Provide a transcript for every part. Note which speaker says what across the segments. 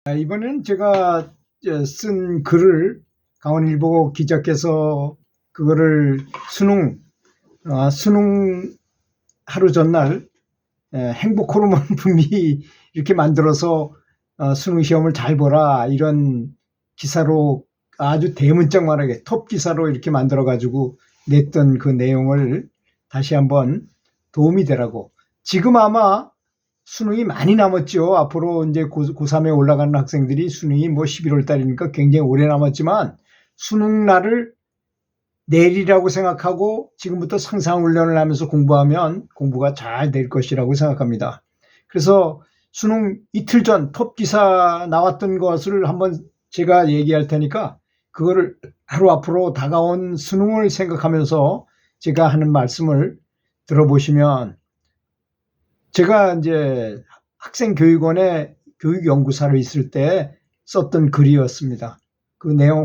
Speaker 1: 이번에는 제가 쓴 글을 강원일보 기자께서 그거를 수능 하루 전날 행복 호르몬 분비 이렇게 만들어서 수능 시험을 잘 보라 이런 기사로 아주 대문짝만하게 톱 기사로 이렇게 만들어 가지고 냈던 그 내용을 다시 한번 도움이 되라고. 지금 아마 수능이 많이 남았죠. 앞으로 이제 고3에 올라가는 학생들이 수능이 뭐 11월 달이니까 굉장히 오래 남았지만 수능 날을 내일이라고 생각하고 지금부터 상상훈련을 하면서 공부하면 공부가 잘 될 것이라고 생각합니다. 그래서 수능 이틀 전 톱 기사 나왔던 것을 한번 제가 얘기할 테니까 그거를 하루 앞으로 다가온 수능을 생각하면서 제가 하는 말씀을 들어보시면, 제가 이제 학생교육원의 교육연구사로 있을 때 썼던 글이었습니다. 그 내용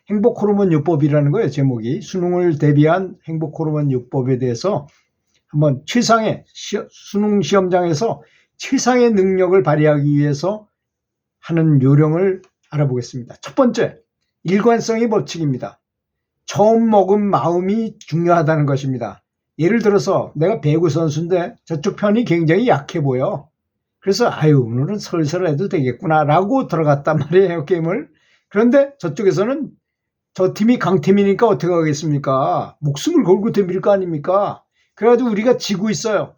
Speaker 1: 행복 호르몬 요법이라는 거예요. 제목이 수능을 대비한 행복 호르몬 요법에 대해서 한번 최상의 수능 시험장에서 최상의 능력을 발휘하기 위해서 하는 요령을 알아보겠습니다. 첫 번째, 일관성의 법칙입니다. 처음 먹은 마음이 중요하다는 것입니다. 예를 들어서 내가 배구 선수인데 저쪽 편이 굉장히 약해 보여. 그래서 오늘은 설설 해도 되겠구나 라고 들어갔단 말이에요, 게임을. 그런데 저쪽에서는 저 팀이 강팀이니까 어떻게 하겠습니까? 목숨을 걸고 덤빌 거 아닙니까? 그래가지고 우리가 지고 있어요.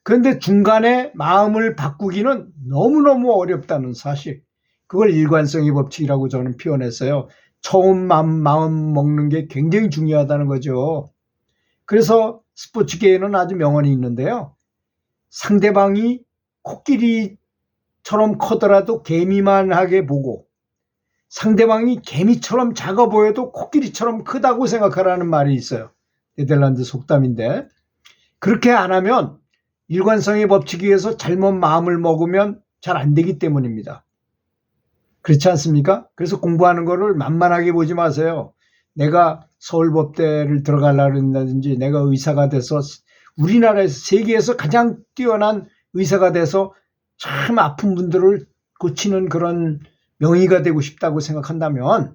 Speaker 1: 그런데 중간에 마음을 바꾸기는 너무너무 어렵다는 사실. 그걸 일관성의 법칙이라고 저는 표현했어요. 처음 마음 먹는 게 굉장히 중요하다는 거죠. 그래서 스포츠계에는 아주 명언이 있는데요. 상대방이 코끼리처럼 커더라도 개미만하게 보고 상대방이 개미처럼 작아 보여도 코끼리처럼 크다고 생각하라는 말이 있어요. 네덜란드 속담인데, 그렇게 안 하면 일관성의 법칙에 의해서 잘못 마음을 먹으면 잘 안 되기 때문입니다. 그렇지 않습니까? 그래서 공부하는 거를 만만하게 보지 마세요. 내가 서울법대를 들어가려고 한다든지 내가 의사가 돼서 우리나라에서 세계에서 가장 뛰어난 의사가 돼서 참 아픈 분들을 고치는 그런 명의가 되고 싶다고 생각한다면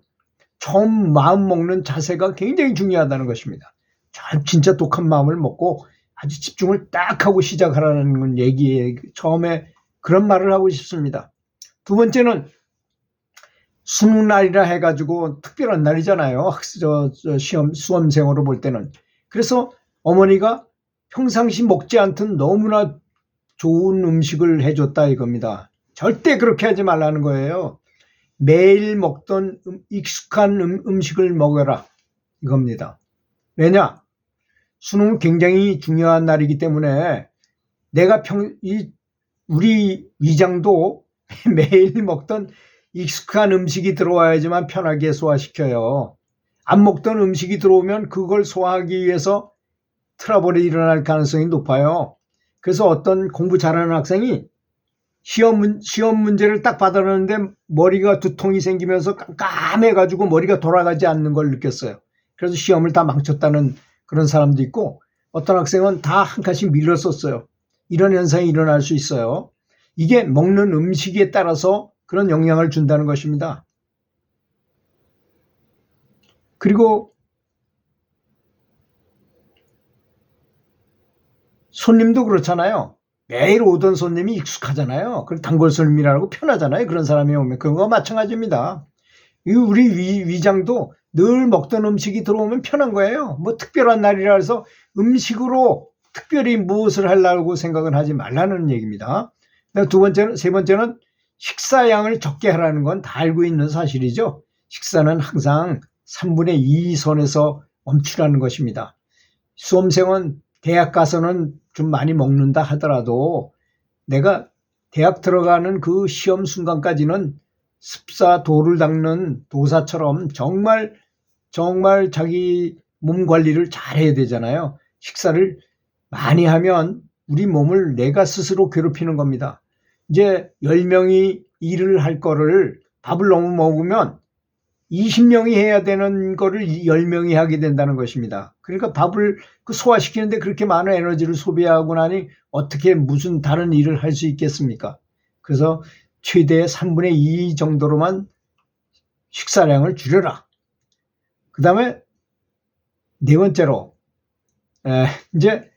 Speaker 1: 처음 마음 먹는 자세가 굉장히 중요하다는 것입니다. 진짜 독한 마음을 먹고 아주 집중을 딱 하고 시작하라는 얘기에 처음에 그런 말을 하고 싶습니다. 두 번째는 수능 날이라 해가지고 특별한 날이잖아요. 수험생으로 볼 때는. 그래서 어머니가 평상시 먹지 않던 너무나 좋은 음식을 해줬다 이겁니다. 절대 그렇게 하지 말라는 거예요. 매일 먹던 익숙한 음식을 먹어라 이겁니다. 왜냐? 수능은 굉장히 중요한 날이기 때문에 내가 우리 위장도 매일 먹던 익숙한 음식이 들어와야지만 편하게 소화시켜요. 안 먹던 음식이 들어오면 그걸 소화하기 위해서 트러블이 일어날 가능성이 높아요. 그래서 어떤 공부 잘하는 학생이 시험 문제를 딱 받아냈는데 머리가 두통이 생기면서 깜깜해가지고 머리가 돌아가지 않는 걸 느꼈어요. 그래서 시험을 다 망쳤다는 그런 사람도 있고, 어떤 학생은 다 한 칸씩 밀렸었어요. 이런 현상이 일어날 수 있어요. 이게 먹는 음식에 따라서 그런 영향을 준다는 것입니다. 그리고 손님도 그렇잖아요. 매일 오던 손님이 익숙하잖아요. 그리고 단골 손님이라고 편하잖아요. 그런 사람이 오면. 그런 거 마찬가지입니다. 우리 위장도 늘 먹던 음식이 들어오면 편한 거예요. 뭐 특별한 날이라 해서 음식으로 특별히 무엇을 하려고 생각은 하지 말라는 얘기입니다. 세 번째는 식사량을 적게 하라는 건 다 알고 있는 사실이죠. 식사는 항상 3분의 2 선에서 멈추라는 것입니다. 수험생은 대학 가서는 좀 많이 먹는다 하더라도 내가 대학 들어가는 그 시험 순간까지는 습사 도를 닦는 도사처럼 정말 자기 몸 관리를 잘 해야 되잖아요. 식사를 많이 하면 우리 몸을 내가 스스로 괴롭히는 겁니다. 이제 10명이 일을 할 거를 밥을 너무 먹으면 20명이 해야 되는 거를 10명이 하게 된다는 것입니다. 그러니까 밥을 소화시키는데 그렇게 많은 에너지를 소비하고 나니 어떻게 무슨 다른 일을 할 수 있겠습니까? 그래서 최대 3분의 2 정도로만 식사량을 줄여라. 그 다음에 네 번째로 이제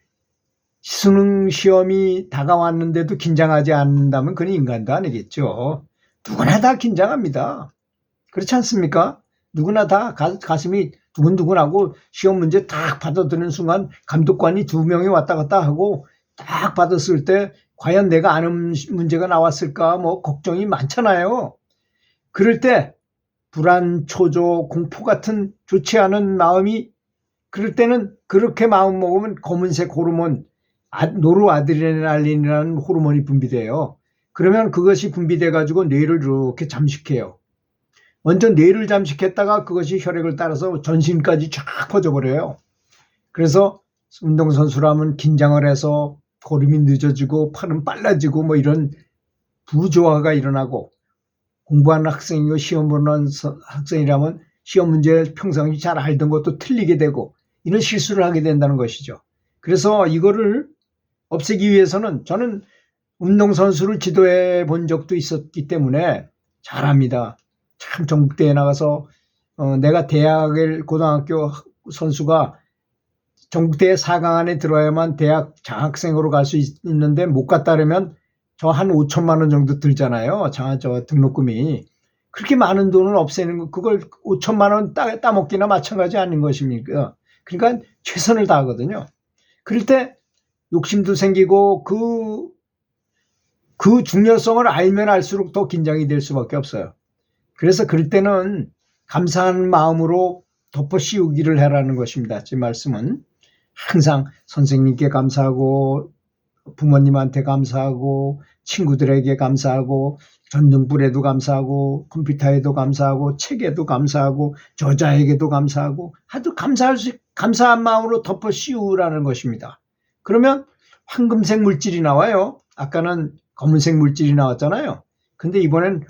Speaker 1: 수능 시험이 다가왔는데도 긴장하지 않는다면 그건 인간도 아니겠죠. 누구나 다 긴장합니다. 그렇지 않습니까? 누구나 다 가슴이 두근두근하고 시험 문제 딱 받아드는 순간 감독관이 2명이 왔다 갔다 하고 딱 받았을 때 과연 내가 아는 문제가 나왔을까 뭐 걱정이 많잖아요. 그럴 때 불안, 초조, 공포 같은 좋지 않은 마음이 그럴 때는 그렇게 마음 먹으면 검은색 호르몬 노르아드레날린이라는 호르몬이 분비돼요. 그러면 그것이 분비돼 가지고 뇌를 이렇게 잠식해요. 먼저 뇌를 잠식했다가 그것이 혈액을 따라서 전신까지 쫙 퍼져버려요. 그래서 운동선수라면 긴장을 해서 걸음이 늦어지고 팔은 빨라지고 뭐 이런 부조화가 일어나고 공부하는 학생이고 시험 보는 학생이라면 시험 문제 평상시 잘 알던 것도 틀리게 되고 이런 실수를 하게 된다는 것이죠. 그래서 이거를 없애기 위해서는 저는 운동선수를 지도해 본 적도 있었기 때문에 잘합니다. 참 전국대회 나가서 내가 고등학교 선수가 전국대회 4강 안에 들어야만 대학 장학생으로 갈 수 있는데 못 갔다 그러면 저 한 5천만 원 정도 들잖아요. 저 등록금이. 그렇게 많은 돈을 없애는 거 그걸 5천만 원 따먹기나 마찬가지 아닌 것입니까? 그러니까 최선을 다하거든요. 그럴 때 욕심도 생기고 그 중요성을 알면 알수록 더 긴장이 될 수밖에 없어요. 그래서 그럴 때는 감사한 마음으로 덮어 씌우기를 해라는 것입니다. 제 말씀은 항상 선생님께 감사하고 부모님한테 감사하고 친구들에게 감사하고 전등불에도 감사하고 컴퓨터에도 감사하고 책에도 감사하고 저자에게도 감사하고 하도 감사한 마음으로 덮어 씌우라는 것입니다. 그러면 황금색 물질이 나와요. 아까는 검은색 물질이 나왔잖아요. 근데 이번엔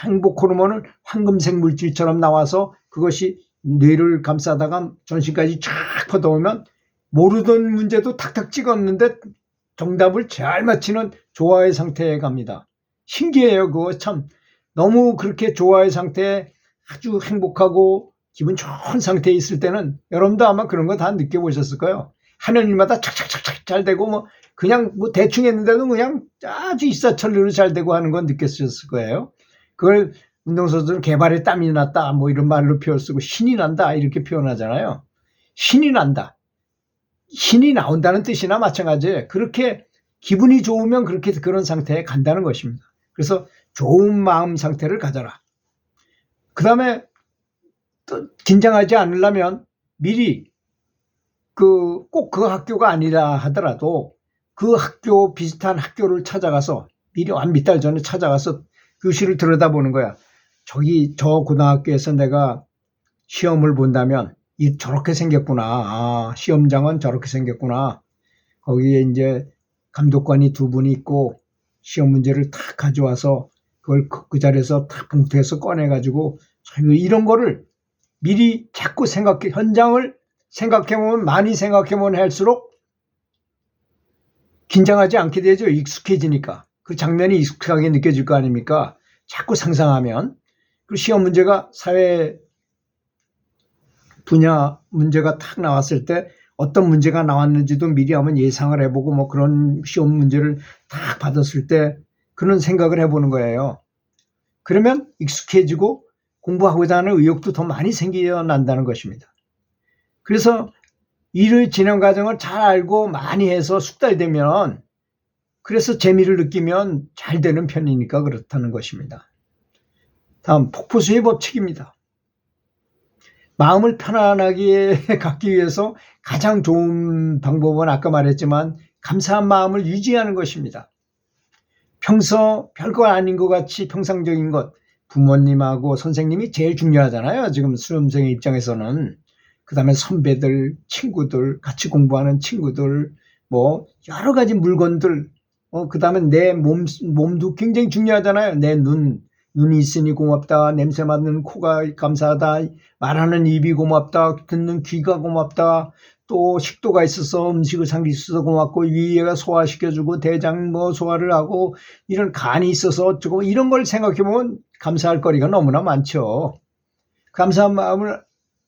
Speaker 1: 행복 호르몬은 황금색 물질처럼 나와서 그것이 뇌를 감싸다가 전신까지 쫙 퍼져오면 모르던 문제도 탁탁 찍었는데 정답을 잘 맞히는 조화의 상태에 갑니다. 신기해요. 그거 참 너무 그렇게 조화의 상태에 아주 행복하고 기분 좋은 상태에 있을 때는 여러분도 아마 그런 거 다 느껴보셨을 거예요. 하는 일마다 착착착착 잘 되고 뭐 그냥 뭐 대충 했는데도 그냥 아주 일사천리로 잘 되고 하는 건 느꼈을 거예요. 그걸 운동선수들은 개발에 땀이 났다 뭐 이런 말로 표현 쓰고 신이 난다 이렇게 표현하잖아요. 신이 난다. 신이 나온다는 뜻이나 마찬가지예요. 그렇게 기분이 좋으면 그렇게 그런 상태에 간다는 것입니다. 그래서 좋은 마음 상태를 가져라. 그 다음에 또 긴장하지 않으려면 미리 꼭 그 학교가 아니라 하더라도 그 학교 비슷한 학교를 찾아가서 미리 한 몇 달 전에 찾아가서 교실을 들여다보는 거야. 저 고등학교에서 내가 시험을 본다면 저렇게 생겼구나. 아, 시험장은 저렇게 생겼구나. 거기에 이제 감독관이 2분이 있고 시험 문제를 탁 가져와서 그걸 그 자리에서 탁 봉투에서 꺼내가지고 이런 거를 미리 자꾸 현장을 생각해보면 많이 생각해보면 할수록 긴장하지 않게 되죠. 익숙해지니까. 그 장면이 익숙하게 느껴질 거 아닙니까? 자꾸 상상하면. 그 시험 문제가 사회 분야 문제가 탁 나왔을 때 어떤 문제가 나왔는지도 미리 한번 예상을 해보고 뭐 그런 시험 문제를 딱 받았을 때 그런 생각을 해보는 거예요. 그러면 익숙해지고 공부하고자 하는 의욕도 더 많이 생겨난다는 것입니다. 그래서 일의 진행 과정을 잘 알고 많이 해서 숙달되면 그래서 재미를 느끼면 잘 되는 편이니까 그렇다는 것입니다. 다음 폭포수의 법칙입니다. 마음을 편안하게 갖기 위해서 가장 좋은 방법은 아까 말했지만 감사한 마음을 유지하는 것입니다. 평소 별거 아닌 것 같이 평상적인 것 부모님하고 선생님이 제일 중요하잖아요. 지금 수험생의 입장에서는. 그 다음에 선배들, 친구들, 같이 공부하는 친구들, 뭐 여러 가지 물건들, 그 다음에 내 몸도 굉장히 중요하잖아요. 내 눈이 있으니 고맙다. 냄새 맡는 코가 감사하다. 말하는 입이 고맙다. 듣는 귀가 고맙다. 또 식도가 있어서 음식을 삼킬 수 있어서 고맙고, 위에가 소화시켜주고, 대장 뭐 소화를 하고, 이런 간이 있어서 어쩌고, 이런 걸 생각해보면 감사할 거리가 너무나 많죠. 감사한 마음을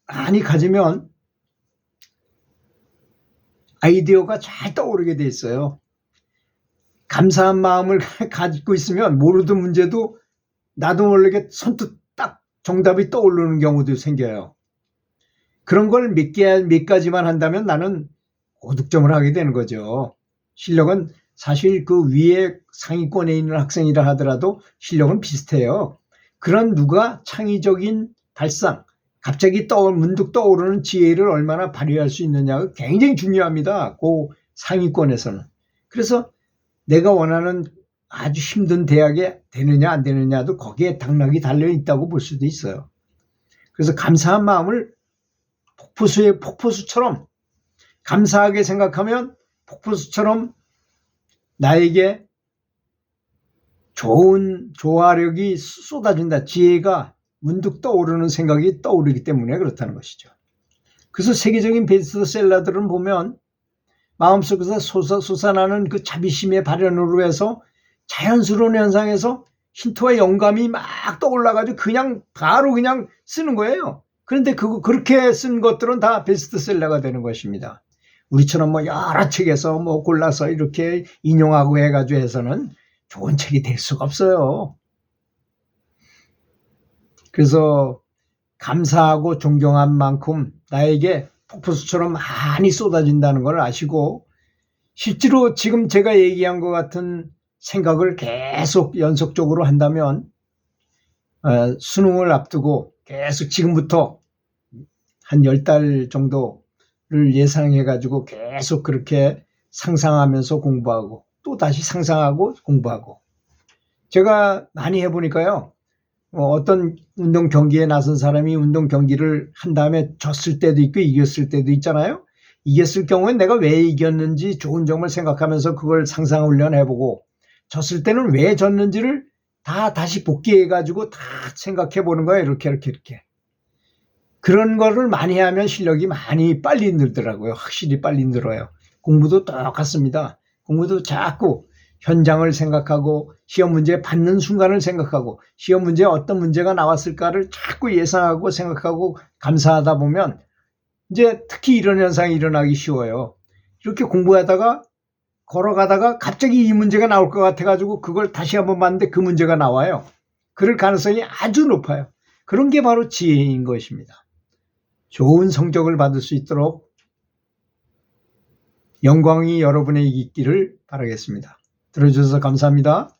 Speaker 1: 많이 가지면 아이디어가 잘 떠오르게 돼 있어요. 감사한 마음을 가지고 있으면 모르던 문제도 나도 모르게 선뜻 딱 정답이 떠오르는 경우도 생겨요. 그런 걸 몇 가지만 한다면 나는 고득점을 하게 되는 거죠. 실력은 사실 그 위에 상위권에 있는 학생이라 하더라도 실력은 비슷해요. 그런 누가 창의적인 발상, 갑자기 문득 떠오르는 지혜를 얼마나 발휘할 수 있느냐가 굉장히 중요합니다. 그 상위권에서는. 그래서 내가 원하는 아주 힘든 대학에 되느냐 안 되느냐도 거기에 당락이 달려 있다고 볼 수도 있어요. 그래서 감사한 마음을 폭포수처럼 감사하게 생각하면 폭포수처럼 나에게 좋은 조화력이 쏟아진다. 지혜가 문득 떠오르는 생각이 떠오르기 때문에 그렇다는 것이죠. 그래서 세계적인 베스트셀러들은 보면 마음속에서 솟아나는 그 자비심의 발현으로 해서 자연스러운 현상에서 힌트와 영감이 막 떠올라가지고 그냥 바로 그냥 쓰는 거예요. 그런데 그렇게 쓴 것들은 다 베스트셀러가 되는 것입니다. 우리처럼 뭐 여러 책에서 뭐 골라서 이렇게 인용하고 해가지고 해서는 좋은 책이 될 수가 없어요. 그래서 감사하고 존경한 만큼 나에게 폭포수처럼 많이 쏟아진다는 걸 아시고, 실제로 지금 제가 얘기한 것 같은 생각을 계속 연속적으로 한다면 수능을 앞두고 계속 지금부터 한 10달 정도를 예상해 가지고 계속 그렇게 상상하면서 공부하고 또 다시 상상하고 공부하고, 제가 많이 해보니까요, 어떤 운동 경기에 나선 사람이 운동 경기를 한 다음에 졌을 때도 있고 이겼을 때도 있잖아요. 이겼을 경우엔 내가 왜 이겼는지 좋은 점을 생각하면서 그걸 상상 훈련해보고, 졌을 때는 왜 졌는지를 다시 복귀해가지고 다 생각해보는 거예요. 이렇게. 그런 거를 많이 하면 실력이 많이 빨리 늘더라고요. 확실히 빨리 늘어요. 공부도 똑같습니다. 공부도 자꾸 현장을 생각하고 시험 문제 받는 순간을 생각하고 시험 문제에 어떤 문제가 나왔을까를 자꾸 예상하고 생각하고 감사하다 보면 이제 특히 이런 현상이 일어나기 쉬워요. 이렇게 공부하다가 걸어가다가 갑자기 이 문제가 나올 것 같아가지고 그걸 다시 한번 봤는데 그 문제가 나와요. 그럴 가능성이 아주 높아요. 그런 게 바로 지혜인 것입니다. 좋은 성적을 받을 수 있도록 영광이 여러분에게 있기를 바라겠습니다. 들어주셔서 감사합니다.